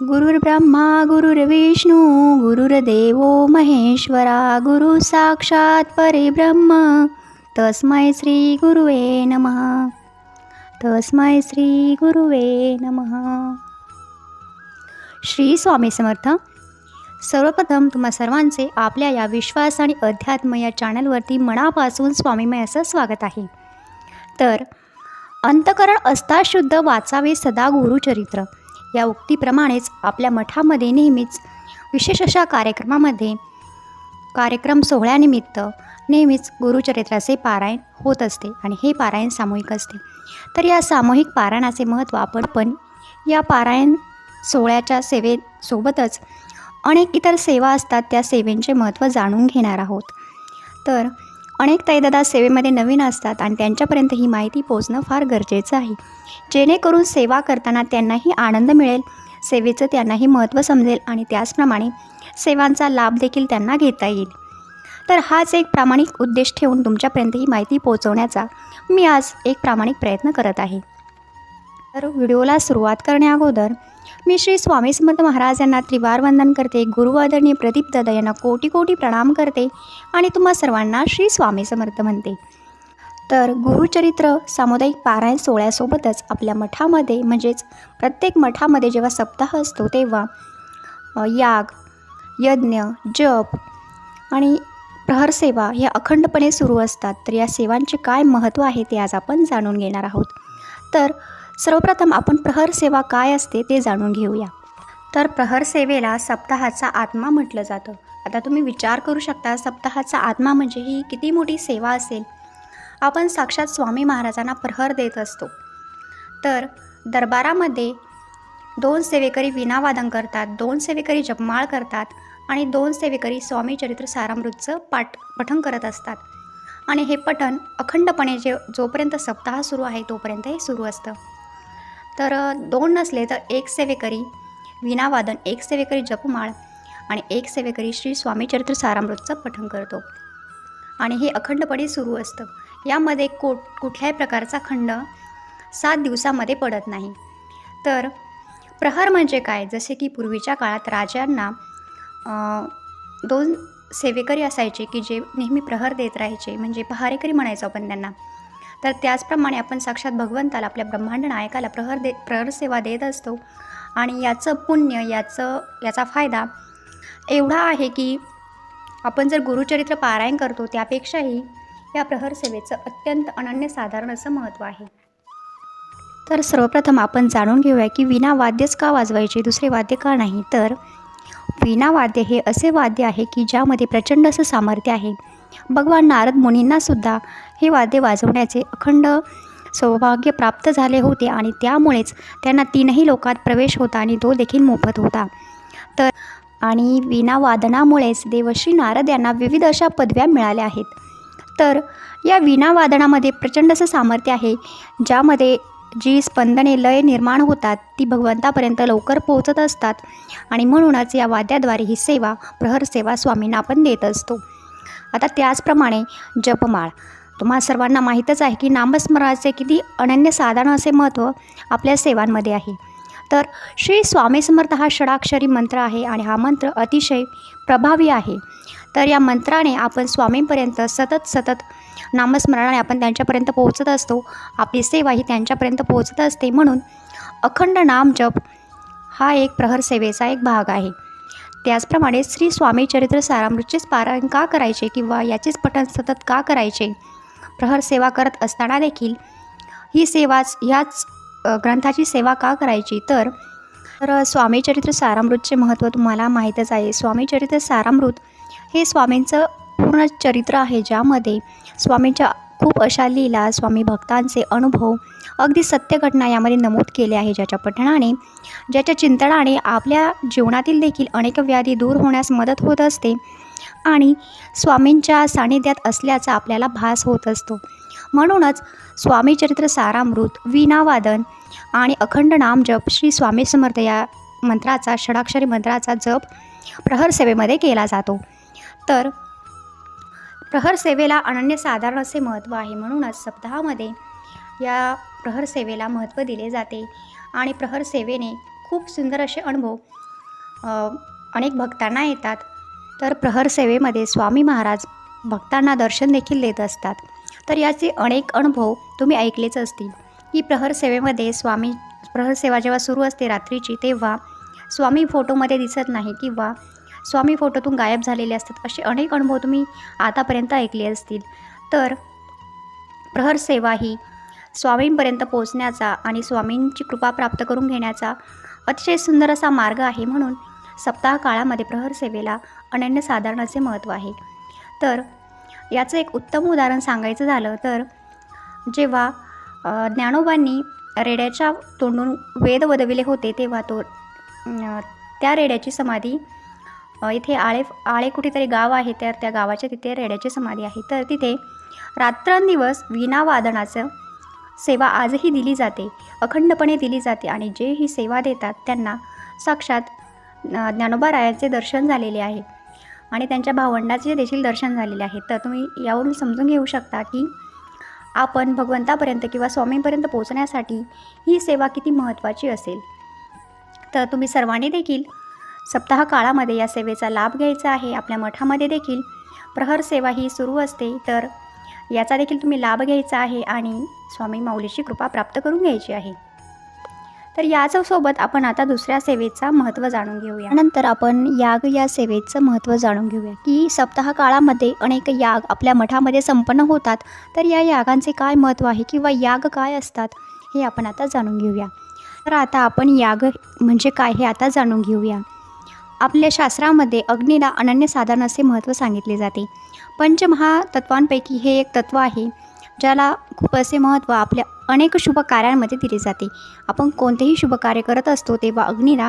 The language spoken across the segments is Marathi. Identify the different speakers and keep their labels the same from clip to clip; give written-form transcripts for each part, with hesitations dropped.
Speaker 1: गुरुर्ब्रह्मा गुरुर्विष्णू गुरुर्देवो महेश्वरा गुरु साक्षात परब्रह्म तस्मै श्री गुरुवे नमः. तस्मै श्री गुरुवे नमः. श्री स्वामी समर्थ. सर्वप्रथम तुम्हा सर्वांचे आपल्या या विश्वास आणि अध्यात्म या चॅनलवरती मनापासून स्वामीमय असं स्वागत आहे. तर अंतःकरण असता शुद्ध वाचावे सदा गुरुचरित्र या उक्तीप्रमाणेच आपल्या मठामध्ये नेहमीच विशेष अशा कार्यक्रम सोहळ्यानिमित्त नेहमीच गुरुचरित्राचे पारायण होत असते आणि हे पारायण सामूहिक असते. तर या सामूहिक पारायणाचे महत्त्व आपण या पारायण सोहळ्याच्या सेवेसोबतच अनेक इतर सेवा असतात त्या सेवेंचे महत्त्व जाणून घेणार आहोत. तर अनेक ताईदादा सेवेमध्ये नवीन असतात आणि त्यांच्यापर्यंत ही माहिती पोहोचणं फार गरजेचं आहे, जेणेकरून सेवा करताना त्यांनाही आनंद मिळेल, सेवेचं त्यांनाही महत्त्व समजेल आणि त्याचप्रमाणे सेवांचा लाभ देखील त्यांना घेता येईल. तर हाच एक प्रामाणिक उद्देश ठेवून तुमच्यापर्यंत ही माहिती पोहोचवण्याचा मी आज एक प्रामाणिक प्रयत्न करत आहे. तर व्हिडिओला सुरुवात करण्याअगोदर मी श्री स्वामी समर्थ महाराज यांना त्रिवार वंदन करते. गुरुआदरणीय प्रदीप दादा यांना कोटी कोटी प्रणाम करते आणि तुम्हा सर्वांना श्री स्वामी समर्थ म्हणते. तर गुरुचरित्र सामुदायिक पारायण सोहळ्यासोबतच आपल्या मठामध्ये म्हणजेच प्रत्येक मठामध्ये जेव्हा सप्ताह असतो तेव्हा याग, यज्ञ, जप आणि प्रहर सेवा ह्या अखंडपणे सुरू असतात. तर या सेवांचे काय महत्त्व आहे ते आज आपण जाणून घेणार आहोत. तर सर्वप्रथम आपण प्रहर सेवा काय असते ते जाणून घेऊया. तर प्रहर सेवेला सप्ताहाचा आत्मा म्हटलं जातं. आता तुम्ही विचार करू शकता, सप्ताहाचा आत्मा म्हणजे ही किती मोठी सेवा असेल. आपण साक्षात स्वामी महाराजांना प्रहर देत असतो. तर दरबारामध्ये 2 सेवेकरी वीणावादन करतात, 2 सेवेकरी जपमाळ करतात आणि 2 सेवेकरी स्वामी चरित्र सारामृतचं पठण करत असतात. आणि हे पठण अखंडपणे जोपर्यंत सप्ताह सुरू आहे तोपर्यंत हे सुरू असतं. तर 2 नसले तर 1 सेवेकरी वीणावादन, 1 सेवेकरी जपमाळ आणि 1 सेवेकरी श्री स्वामी चरित्र सारामृतचं पठण करतो आणि हे अखंडपणे सुरू असतं. यामध्ये कुठल्याही प्रकारचा खंड 7 दिवसामध्ये पडत नाही. तर प्रहर म्हणजे काय, जसे की पूर्वीच्या काळात राजांना 2 सेवेकरी असायचे की जे नेहमी प्रहर देत राहायचे, म्हणजे पहारेकरी म्हणायचो आपण त्यांना. तर त्याचप्रमाणे आपण साक्षात भगवंताला, आपल्या ब्रह्मांड नायकाला प्रहर सेवा देत असतो आणि याचं पुण्य, याचा फायदा एवढा आहे की आपण जर गुरुचरित्र पारायण करतो त्यापेक्षाही या प्रहर सेवेचं अत्यंत अनन्यसाधारण असं महत्त्व आहे. तर सर्वप्रथम आपण जाणून घेऊया की वीणा वाद्यच का वाजवायचे, दुसरे वाद्य का नाही. तर वीणा वाद्य हे असे वाद्य आहे की ज्यामध्ये प्रचंड असं सामर्थ्य आहे. भगवान नारद मुनींनासुद्धा हे वाद्य वाजवण्याचे अखंड सौभाग्य प्राप्त झाले होते आणि त्यामुळेच त्यांना 3ही लोकात प्रवेश होता आणि तो देखील मोफत होता. तर आणि वीणा वादनामुळेच देवश्री नारद यांना विविध अशा पदव्या मिळाल्या आहेत. तर या वीणा वादनामध्ये प्रचंड असं सामर्थ्य आहे, ज्यामध्ये जी स्पंदने लय निर्माण होतात ती भगवंतापर्यंत लवकर पोहोचत असतात आणि म्हणूनच या वाद्याद्वारे ही सेवा, प्रहर सेवा स्वामींना आपण देत असतो. आता त्याचप्रमाणे जपमाळ, तुम्हा सर्वांना माहीतच आहे की नामस्मरणाचे किती अनन्यसाधारण असे महत्त्व आपल्या सेवांमध्ये आहे. तर श्री स्वामी समर्थ हा षडाक्षरी मंत्र आहे आणि हा मंत्र अतिशय प्रभावी आहे. तर या मंत्राने आपण स्वामींपर्यंत सतत नामस्मरणाने आपण त्यांच्यापर्यंत पोहोचत असतो. आपली सेवा ही त्यांच्यापर्यंत पोहोचत असते. म्हणून अखंड नाम जप हा एक प्रहर सेवेचा एक भाग आहे. त्याचप्रमाणे श्री स्वामी चरित्र सारामृतचेच पारायण का करायचे किंवा याचेच पठण सतत का करायचे, प्रहर सेवा करत असताना देखील ही सेवाच, ह्याच ग्रंथाची सेवा का करायची. तर स्वामी चरित्र सारामृतचे महत्त्व तुम्हाला माहीतच आहे. स्वामी चरित्र सारामृत हे स्वामींचं पूर्ण चरित्र आहे, ज्यामध्ये स्वामींच्या खूप अशा लीला, स्वामी भक्तांचे अनुभव, अगदी सत्य घटना यामध्ये नमूद केले आहे, ज्याच्या पठणाने, ज्याच्या चिंतनाने आपल्या जीवनातील देखील अनेक व्याधी दूर होण्यास मदत होत असते आणि स्वामींच्या सानिध्यात असल्याचा आपल्याला भास होत असतो. म्हणूनच स्वामी चरित्र सारामृत, वीणावादन आणि अखंड नाम जप श्री स्वामी समर्थ या मंत्राचा, षडाक्षरी मंत्राचा जप प्रहर सेवेमध्ये केला जातो. तर प्रहर सेवेला अनन्यसाधारण असे महत्त्व आहे. म्हणूनच सप्ताहामध्ये या प्रहर सेवेला महत्त्व दिले जाते आणि प्रहर सेवेने खूप सुंदर असे अनुभव अनेक भक्तांना येतात. तर प्रहर सेवेमध्ये स्वामी महाराज भक्तांना दर्शन देखील देत असतात. तर याचे अनेक अनुभव तुम्ही ऐकलेच असतील की प्रहर सेवेमध्ये प्रहर सेवा जेव्हा सुरू असते रात्रीची, तेव्हा स्वामी फोटोमध्ये दिसत नाही किंवा स्वामी फोटोतून गायब झालेले असतात. असे अनेक अनुभव तुम्ही आतापर्यंत ऐकले असतील. तर प्रहर सेवा ही स्वामींपर्यंत पोहोचण्याचा आणि स्वामींची कृपा प्राप्त करून घेण्याचा अतिशय सुंदर असा मार्ग आहे. म्हणून सप्ताह काळामध्ये प्रहर सेवेला अनन्यसाधारण असे महत्त्व आहे. तर याचं एक उत्तम उदाहरण सांगायचं झालं तर जेव्हा ज्ञानोबांनी रेड्याच्या तोंडून वेद वदविले होते, तेव्हा त्या रेड्याची समाधी इथे आळे कुठेतरी गाव आहे, तर त्या गावाच्या तिथे रेड्याची समाधी आहे. तर तिथे रात्रंदिवस वीणावादनाचं सेवा आजही दिली जाते, अखंडपणे दिली जाते. आणि जे ही सेवा देतात त्यांना साक्षात ज्ञानोबा रायांचे दर्शन झालेले आहे आणि त्यांच्या भावंडाचे देखील दर्शन झालेले आहे. तर तुम्ही यावरून समजून घेऊ शकता की आपण भगवंतापर्यंत किंवा स्वामींपर्यंत पोहोचण्यासाठी ही सेवा किती महत्त्वाची असेल. तर तुम्ही सर्वांनी देखील सप्ताह काळामध्ये या सेवेचा लाभ घ्यायचा आहे. आपल्या मठामध्ये देखील प्रहर सेवा ही सुरू असते, तर याचा देखील तुम्ही लाभ घ्यायचा आहे आणि स्वामी माऊलीची कृपा प्राप्त करून घ्यायची आहे. तर याचसोबत आपण आता दुसऱ्या सेवेचा महत्त्व जाणून घेऊया. नंतर आपण याग या सेवेचं महत्त्व जाणून घेऊया की सप्ताह काळामध्ये अनेक याग आपल्या मठामध्ये संपन्न होतात. तर या यागांचे काय महत्त्व आहे किंवा याग काय असतात हे आपण आता जाणून घेऊया. तर आता आपण याग म्हणजे काय हे आता जाणून घेऊया. आपल्या शास्त्रामध्ये अग्नीला अनन्यसाधारण असे महत्त्व सांगितले जाते. पंचमहातत्वांपैकी हे एक तत्त्व आहे ज्याला खूप असे महत्त्व आपल्या अनेक शुभ कार्यांमध्ये दिले जाते. आपण कोणतेही शुभ कार्य करत असतो तेव्हा अग्नीला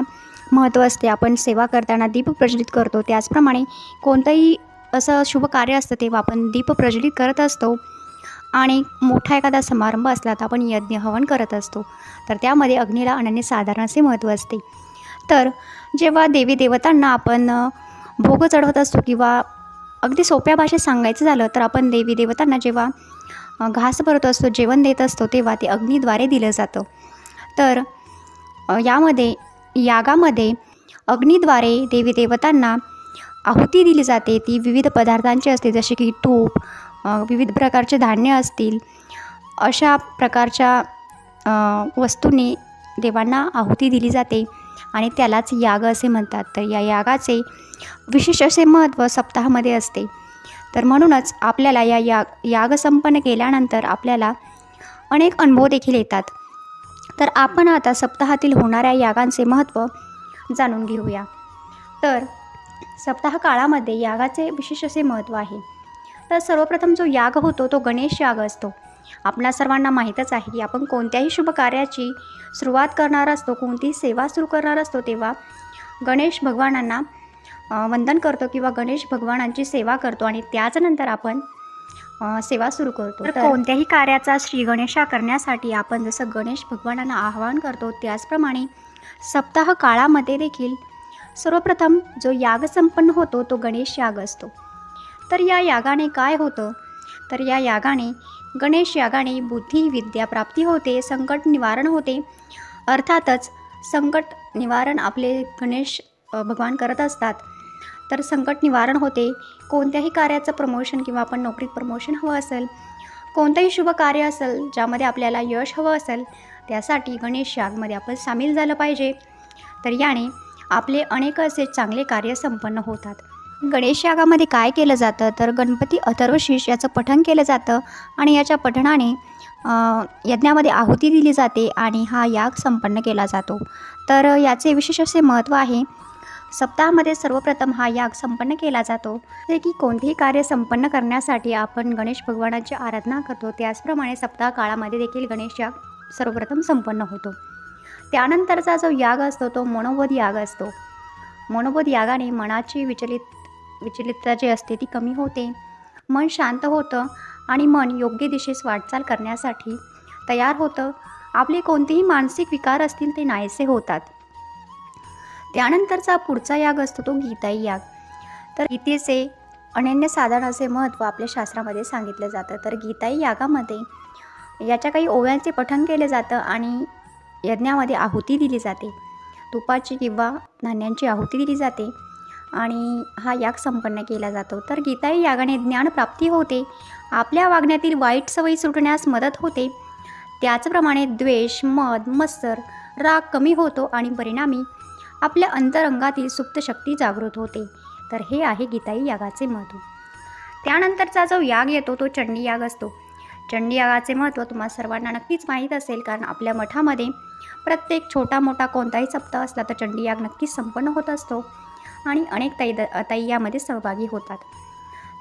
Speaker 1: महत्त्व असते. आपण सेवा करताना दीप प्रज्वलित करतो, त्याचप्रमाणे कोणतंही असं शुभ कार्य असतं तेव्हा आपण दीप प्रज्वलित करत असतो. आणि मोठा एखादा समारंभ असला तर आपण यज्ञ हवन करत असतो. तर त्यामध्ये अग्नीला अनन्यसाधारण असे महत्त्व असते. तर जेव्हा देवी देवतांना आपण भोग चढवत असतो किंवा अगदी सोप्या भाषेत सांगायचं झालं तर आपण देवी देवतांना जेव्हा घास भरत असतो, जेवण देत असतो, तेव्हा ते अग्नीद्वारे दिलं जातं. तर यागामध्ये अग्नीद्वारे देवी देवतांना आहुती दिली जाते. ती विविध पदार्थांची असते, जसे की तूप, विविध प्रकारचे धान्य असतील, अशा प्रकारच्या वस्तूंनी देवांना आहुती दिली जाते आणि त्यालाच याग असे म्हणतात. तर या यागाचे विशेष असे महत्त्व सप्ताहामध्ये असते. तर म्हणूनच आपल्याला याग संपन्न केल्यानंतर आपल्याला अनेक अनुभव देखील येतात. तर आपण आता सप्ताहातील होणाऱ्या यागांचे महत्त्व जाणून घेऊया. तर सप्ताह काळामध्ये यागाचे विशेष असे महत्त्व आहे. तर सर्वप्रथम जो याग होतो तो गणेश याग असतो. आपणा सर्वांना माहीतच आहे की आपण कोणत्याही शुभ कार्याची सुरुवात करणार असतो, कोणतीही सेवा सुरू करणार असतो, तेव्हा गणेश भगवानांना वंदन करतो किंवा गणेश भगवानांची सेवा करतो आणि त्याचनंतर आपण सेवा सुरू करतो. तर कोणत्याही कार्याचा श्री गणेशा करण्यासाठी आपण जसं गणेश भगवानांना आवाहन करतो, त्याचप्रमाणे सप्ताह काळामध्ये देखील सर्वप्रथम जो याग संपन्न होतो तो गणेश याग असतो. तर या यागाने काय होतं, तर या यागाने गणेश यागाने बुद्धी विद्या प्राप्ती होते, संकट निवारण होते. अर्थातच संकट निवारण आपले गणेश भगवान करत असतात. तर संकट निवारण होते. कोणत्याही कार्याचं प्रमोशन किंवा आपण नोकरीत प्रमोशन हवं असेल, कोणतंही शुभ कार्य असेल ज्यामध्ये आपल्याला यश हवं असेल, त्यासाठी गणेश यागमध्ये आपण सामील झालं पाहिजे. तर याने आपले अनेक असे चांगले कार्य संपन्न होतात. गणेश यागामध्ये काय केलं जातं, तर गणपती अथर्वशीर्ष याचं पठण केलं जातं आणि याच्या पठणाने यज्ञामध्ये आहुती दिली जाते आणि हा याग संपन्न केला जातो. तर याचे विशेष असे महत्त्व आहे. सप्ताहामध्ये सर्वप्रथम हा याग संपन्न केला जातो. जे की कोणतेही कार्य संपन्न करण्यासाठी आपण गणेश भगवानाची आराधना करतो, त्याचप्रमाणे सप्ताह काळामध्ये देखील गणेश याग सर्वप्रथम संपन्न होतो. त्यानंतरचा जो याग असतो तो मनोबोध याग असतो. मनोबोध यागाने मनाची विचलितता जी असते ती कमी होते, मन शांत होतं आणि मन योग्य दिशेस वाटचाल करण्यासाठी तयार होतं. आपले कोणतेही मानसिक विकार असतील ते नाहीसे होतात. त्यानंतरचा पुढचा याग असतो तो गीताई याग. तर गीतेचे अनन्यसाधारण असे महत्त्व आपल्या शास्त्रामध्ये सांगितलं जातं. तर गीताई यागामध्ये याच्या काही ओव्यांचे पठण केले जातं आणि यज्ञामध्ये आहुती दिली जाते. तुपाची किंवा धान्यांची आहुती दिली जाते आणि हा याग संपन्न केला जातो. तर गीताई यागाने ज्ञानप्राप्ती होते, आपल्या वागण्यातील वाईट सवयी सुटण्यास मदत होते. त्याचप्रमाणे द्वेष, मद, मत्सर, राग कमी होतो आणि परिणामी आपल्या अंतरंगातील सुप्त शक्ती जागृत होते. तर हे आहे गीताई यागाचे महत्त्व. त्यानंतरचा जो याग येतो तो चंडी याग असतो. चंडी यागाचे महत्त्व तुम्हा सर्वांना नक्कीच माहीत असेल, कारण आपल्या मठामध्ये प्रत्येक छोटा मोठा कोणताही सप्ताह असला तर चंडी याग नक्कीच संपन्न होत असतो आणि अनेक ताई यामध्ये सहभागी होतात.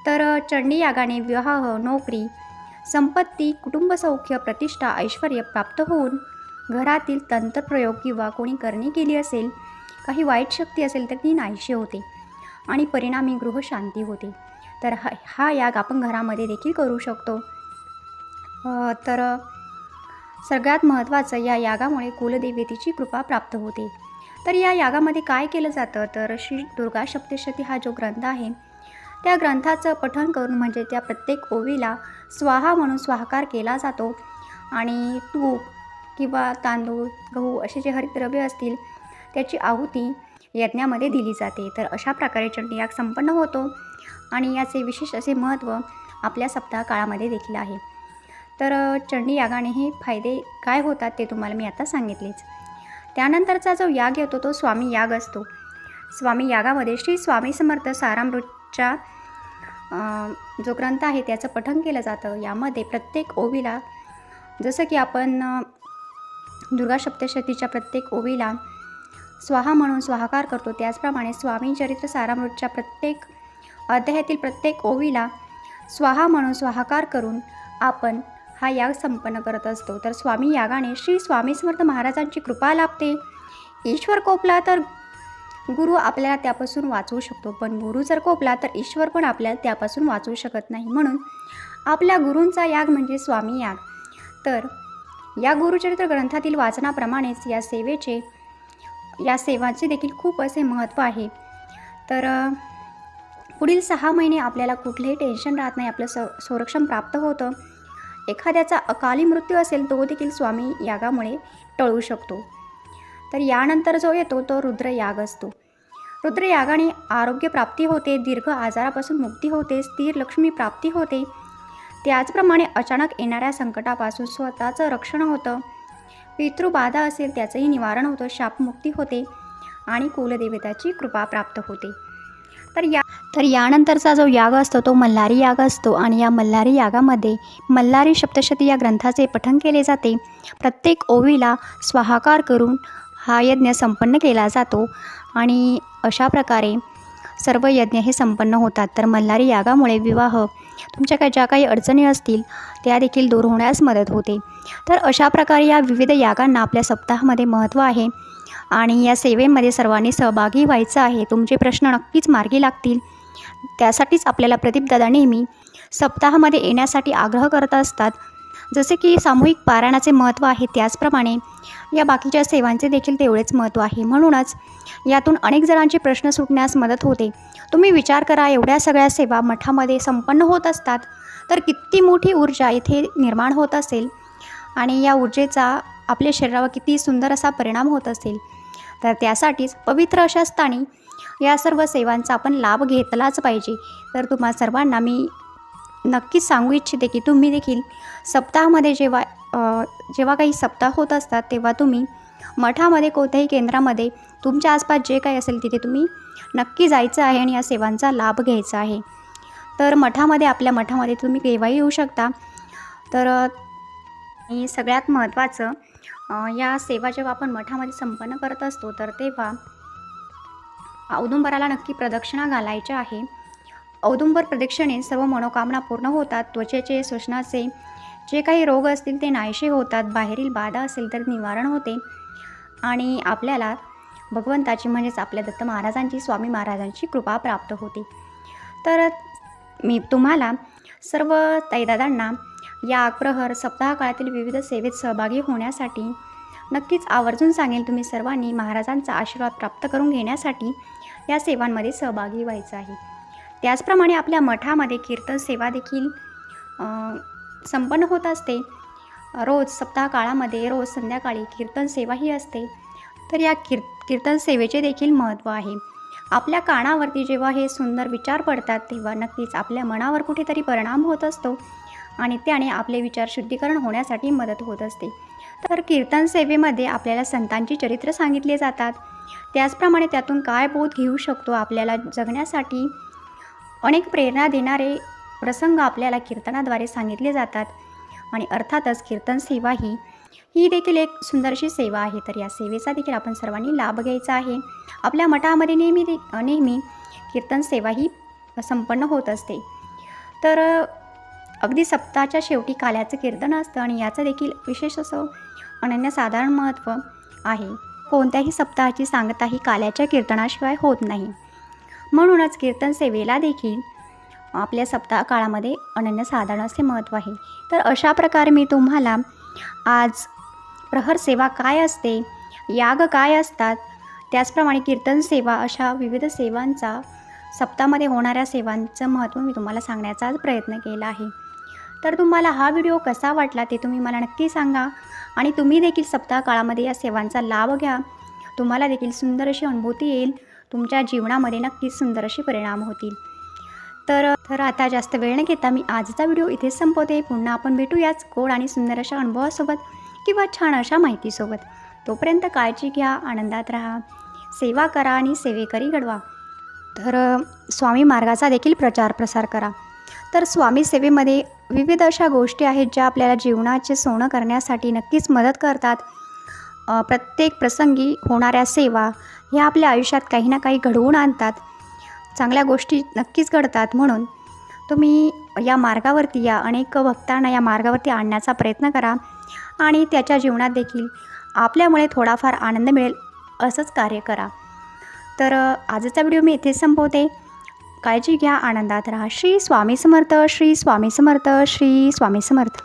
Speaker 1: तर चंडी यागाने विवाह, नोकरी, संपत्ती, कुटुंबसौख्य, प्रतिष्ठा, ऐश्वर्य प्राप्त होऊन घरातील तंत्रप्रयोग किंवा कोणी करणी केली असेल, काही वाईट शक्ती असेल तर ती नाहीशी होते आणि परिणामी गृहशांती होते. तर हा याग आपण घरामध्ये देखील करू शकतो. तर सगळ्यात महत्त्वाचं, या यागामुळे कुलदेवतेची कृपा प्राप्त होते. तर या यागामध्ये काय केलं जातं, तर श्री दुर्गा सप्तशती हा जो ग्रंथ आहे त्या ग्रंथाचं पठण करून म्हणजे त्या प्रत्येक ओवीला स्वाहा म्हणून स्वाहाकार केला जातो आणि तूप किंवा तांदूळ, गहू असे जे हरितद्रव्य असतील त्याची आहुती यज्ञामध्ये दिली जाते. तर अशा प्रकारे चंडी याग संपन्न होतो आणि याचे विशेष असे महत्त्व आपल्या सप्ताह काळामध्ये देखील आहे. तर चंडी यागाने हे फायदे काय होतात ते तुम्हाला मी आता सांगितलेच. त्यानंतरचा जो याग येतो तो स्वामी याग असतो. स्वामी यागामध्ये श्री स्वामी समर्थ सारामृतच्या जो ग्रंथ आहे त्याचं पठण केलं जातं. यामध्ये प्रत्येक ओवीला, जसं की आपण दुर्गा सप्तशतीच्या प्रत्येक ओवीला स्वाहा म्हणून स्वाहाकार करतो, त्याचप्रमाणे स्वामी चरित्र सारामृतच्या प्रत्येक अध्यायातील प्रत्येक ओवीला स्वाहा म्हणून स्वाहाकार करून आपण हा याग संपन्न करत असतो. तर स्वामी यागाने श्री स्वामी समर्थ महाराजांची कृपा लाभते. ईश्वर कोपला तर गुरु आपल्याला त्यापासून वाचवू शकतो, पण गुरु जर कोपला तर ईश्वर पण आपल्याला त्यापासून वाचवू शकत नाही. म्हणून आपल्या गुरूंचा याग म्हणजे स्वामी याग. तर या गुरुचरित्र ग्रंथातील वाचनाप्रमाणेच या सेवांचे देखील खूप असे महत्त्व आहे. तर पुढील 6 महिने आपल्याला कुठलेही टेन्शन राहत नाही, आपलं संरक्षण प्राप्त होतं. एखाद्याचा अकाली मृत्यू असेल तो देखील स्वामी यागामुळे टळू शकतो. तर यानंतर जो येतो तो रुद्रयाग असतो. रुद्रयागाने आरोग्य प्राप्ती होते, दीर्घ आजारापासून मुक्ती होते, स्थिर लक्ष्मी प्राप्ती होते. त्याचप्रमाणे अचानक येणाऱ्या संकटापासून स्वतःचं रक्षण होतं. पितृबाधा असेल त्याचंही निवारण होतं, शापमुक्ती होते आणि कुलदेवताची कृपा प्राप्त होते. तर यानंतरचा जो याग असतो तो मल्हारी याग असतो आणि या मल्हारी यागामध्ये मल्हारी सप्तशती या ग्रंथाचे पठण केले जाते. प्रत्येक ओवीला स्वाहाकार करून हा यज्ञ संपन्न केला जातो आणि अशा प्रकारे सर्व यज्ञ हे संपन्न होतात. तर मल्हारी यागामुळे विवाह, तुमच्या ज्या काही अडचणी असतील त्या देखील दूर होण्यास मदत होते. तर अशा प्रकारे या विविध यागांना आपल्या सप्ताहामध्ये महत्त्व आहे आणि या सेवेमध्ये सर्वांनी सहभागी व्हायचं आहे. तुमचे प्रश्न नक्कीच मार्गी लागतील. त्यासाठीच आपल्याला प्रदीपदादा नेहमी सप्ताहामध्ये येण्यासाठी आग्रह करत असतात. जसे की सामूहिक पारायणाचे महत्त्व आहे त्याचप्रमाणे या बाकीच्या सेवांचे देखील तेवढेच महत्त्व आहे. म्हणूनच यातून अनेक जणांचे प्रश्न सुटण्यास मदत होते. तुम्ही विचार करा, एवढ्या सगळ्या सेवा मठामध्ये संपन्न होत असतात तर किती मोठी ऊर्जा इथे निर्माण होत असेल आणि या ऊर्जेचा आपल्या शरीरावर किती सुंदर असा परिणाम होत असेल. तर त्यासाठीच पवित्र अशा स्थानी या सर्व सेवांचा आपण लाभ घेतलाच पाहिजे. तर तुम्हा सर्वांना मी नक्कीच सांगू इच्छिते की तुम्ही देखील सप्ताहामध्ये जेव्हा काही सप्ताह होत असतात तेव्हा तुम्ही मठामध्ये कोणत्याही केंद्रामध्ये तुमच्या आसपास जे काही असेल तिथे तुम्ही नक्की जायचं आहे आणि या सेवांचा लाभ घ्यायचा आहे. तर आपल्या मठामध्ये तुम्ही केव्हाही येऊ शकता. तर सगळ्यात महत्त्वाचं, या सेवा जेव्हा आपण मठामध्ये संपन्न करत असतो तर तेव्हा औदुंबराला नक्की प्रदक्षिणा घालायच्या आहे. औदुंबर प्रदक्षिणेत सर्व मनोकामना पूर्ण होतात. त्वचेचे, श्वसनाचे जे काही रोग असतील ते नाहीसे होतात. बाहेरील बाधा असेल तर निवारण होते आणि आपल्याला भगवंताची म्हणजेच आपल्या दत्त महाराजांची, स्वामी महाराजांची कृपा प्राप्त होते. तर मी तुम्हाला सर्व ताईदादांना या प्रहर सप्ताह काळातील विविध सेवेत सहभागी होण्यासाठी नक्कीच आवर्जून सांगेल. तुम्ही सर्वांनी महाराजांचा आशीर्वाद प्राप्त करून घेण्यासाठी या सेवांमध्ये सहभागी व्हायचं आहे. त्याचप्रमाणे आपल्या मठामध्ये कीर्तन सेवा देखील संपन्न होत असते. रोज सप्ताह काळामध्ये रोज संध्याकाळी कीर्तन सेवा ही असते. तर या कीर्तन सेवेचे देखील महत्त्व आहे. आपल्या कानावरती जेव्हा हे सुंदर विचार पडतात तेव्हा नक्कीच आपल्या मनावर कुठेतरी परिणाम होत असतो आणि त्याने आपले विचार शुद्धीकरण होण्यासाठी मदत होत असते. तर कीर्तन सेवेमध्ये आपल्याला संतांची चरित्र सांगितले जातात. त्याचप्रमाणे त्यातून काय बोध घेऊ शकतो आपल्याला जगण्यासाठी अनेक प्रेरणा देणारे प्रसंग आपल्याला कीर्तनाद्वारे सांगितले जातात. आणि अर्थातच कीर्तन सेवा ही देखील एक सुंदरशी सेवा आहे. तर या सेवेचा देखील आपण सर्वांनी लाभ घ्यायचा आहे. आपल्या मठामध्ये नेहमी कीर्तन सेवा ही संपन्न होत असते. तर अगदी सप्ताहाच्या शेवटी काल्याचं कीर्तन असतं आणि याचं देखील विशेष असं अनन्यसाधारण महत्त्व आहे. कोणत्याही सप्ताहाची सांगता ही काल्याच्या कीर्तनाशिवाय होत नाही. म्हणूनच कीर्तन सेवेला देखील आपल्या सप्ताह काळामध्ये अनन्यसाधारण असे महत्त्व आहे. तर अशा प्रकारे मी तुम्हाला आज प्रहर सेवा काय असते, याग काय असतात, त्याचप्रमाणे कीर्तन सेवा अशा विविध सेवांचा सप्ताहामध्ये होणाऱ्या सेवांचं महत्त्व मी तुम्हाला सांगण्याचा प्रयत्न केला आहे. तर तुम्हाला हा व्हिडिओ कसा वाटला ते तुम्ही मला नक्की सांगा आणि तुम्ही देखील सप्ताह काळामध्ये या सेवांचा लाभ घ्या. तुम्हाला देखील सुंदर अशी अनुभूती येईल. तुमच्या जीवनामध्ये नक्कीच सुंदर असे परिणाम होतील. तर आता जास्त वेळ न घेता मी आजचा व्हिडिओ इथेच संपवते. पुन्हा आपण भेटूयाच गोड आणि सुंदर अशा अनुभवासोबत किंवा छान अशा माहितीसोबत. तोपर्यंत काळजी घ्या, आनंदात राहा, सेवा करा आणि सेवेकरी घडवा. तर स्वामी मार्गाचा देखील प्रचार प्रसार करा. तर स्वामी सेवेमध्ये विविध अशा गोष्टी आहेत ज्या आपल्याला जीवनाचे सोनं करण्यासाठी नक्कीच मदत करतात. प्रत्येक प्रसंगी होणाऱ्या सेवा ह्या आपल्या आयुष्यात काही ना काही घडवून आणतात. चांगल्या गोष्टी नक्कीच घडतात. म्हणून तुम्ही या मार्गावरती या अनेक भक्तांना या मार्गावरती आणण्याचा प्रयत्न करा आणि त्याच्या जीवनात देखील आपल्यामुळे थोडाफार आनंद मिळेल असंच कार्य करा. तर आजचा व्हिडिओ मी इथेच संपवते. काळजी घ्या, आनंदात राहा. श्री स्वामी समर्थ, श्री स्वामी समर्थ, श्री स्वामी समर्थ.